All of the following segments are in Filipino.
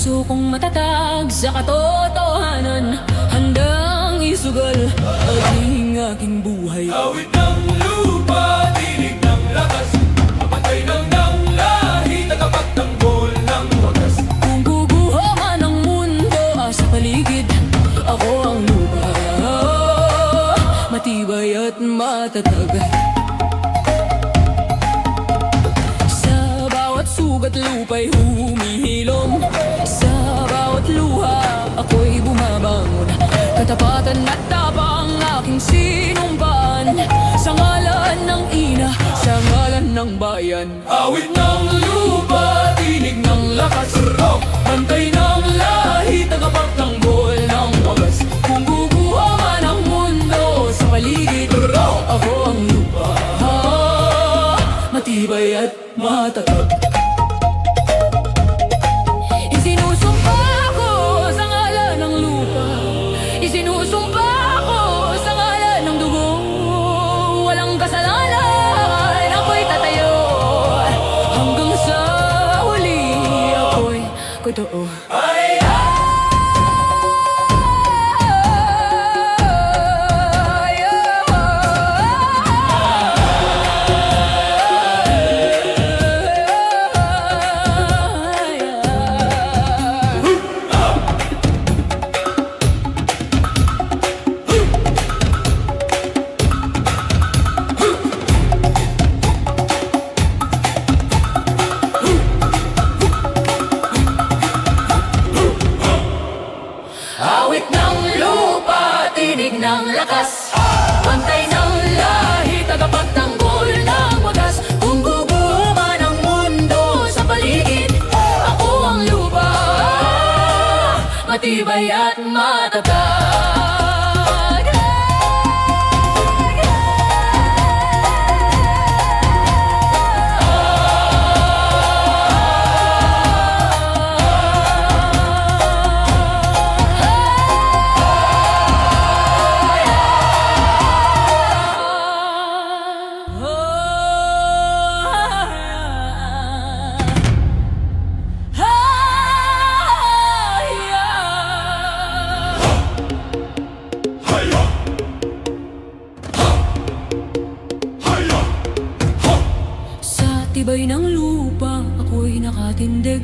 Puso kong matatag sa katotohanan, handang isugal ang aking buhay. Awit ng lupa, tinig ng lakas, mapatay ng lahi, tagapagtanggol ng wagas. Kung guguho man ang mundo sa paligid, ako ang lupa, matibay at matatag. Sa bawat sugat lupa'y humihilom, sa bawat luha ako'y bumabangon. Katapatan at tapang aking sinumpaan, sa ngalan ng ina, sa ngalan ng bayan. Awit ng lupa, tinig ng lakas, bantay ng lahi, tagapagtanggol ng wagas. Kung guguha man ang mundo sa paligid, ako ang lupa, matibay at matatag. Isinusumpa ko sa ngalan ng lupa, isinusumpa ko sa ngalan ng dugo. Walang kasalanan, ako'y tatayo, hanggang sa huli ako'y totoo. Awit ng lupa, tinig ng lakas, bantay ng lahi, tagapagtanggol ng wagas. Kung guguho man ang mundo sa paligid, ako ang lupa, matibay at matatag. Tibay ng lupa, ako'y nakatindig.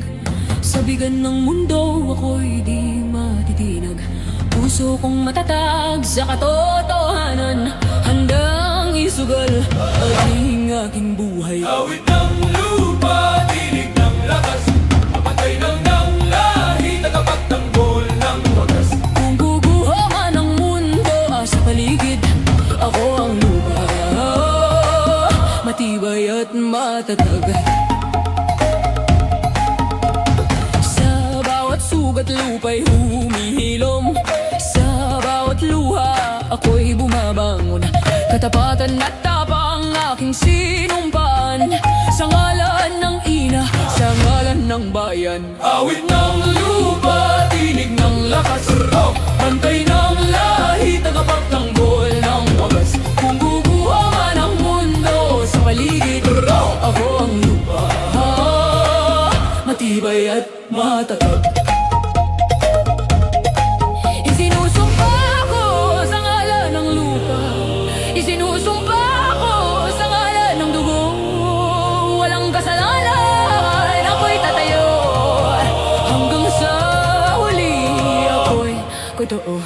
Sa bigan ng mundo, ako'y di matitinag. Puso kong matatag sa katotohanan, handang isugal ang aking buhay. Awit ng lupa, tinig ng lakas, mapatay ng lahi, tagapagtanggol ng wagas. Kung guguho man ang mundo sa paligid, ako ang lupa, matibay at matatag. Sa bawat sugat lupa'y humihilom, sa bawat luha ako'y bumabangon. Katapatan at tapang aking sinumpaan, sa ngalan ng ina, sa ngalan ng bayan. Awit ng lupa, tinig ng lakas, bantay ng lahi, tagapagtanggol ng wagas. Kung guguha man ang mundo sa paligid, ako ang lupa, matibay at matatag. Isinusumpa ko sa ngalan ng lupa, isinusumpa ko sa ngalan ng dugo. Walang kasalanan, ako'y tatayo, hanggang sa huli ako'y totoo.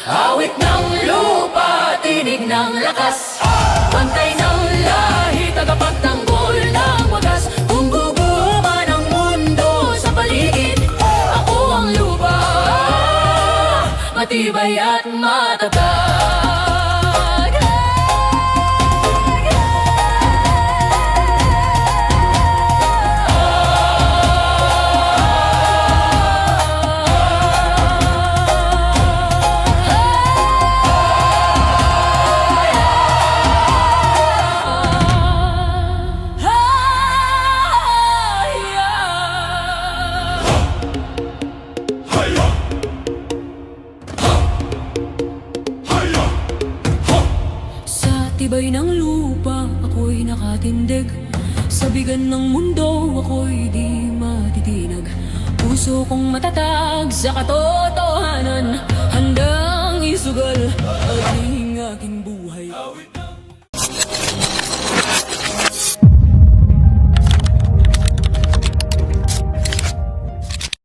Awit ng lupa, tinig ng lakas, bantay ng lahi, tagapagtanggol ng wagas. Kung guguho man ang mundo sa paligid, ako ang lupa, matibay at matatag. tibay ng lupa, ako'y nakatindig. Sa bigan ng mundo, ako'y di matitinag. Puso kong matatag sa katotohanan, handang isugal ang aking buhay.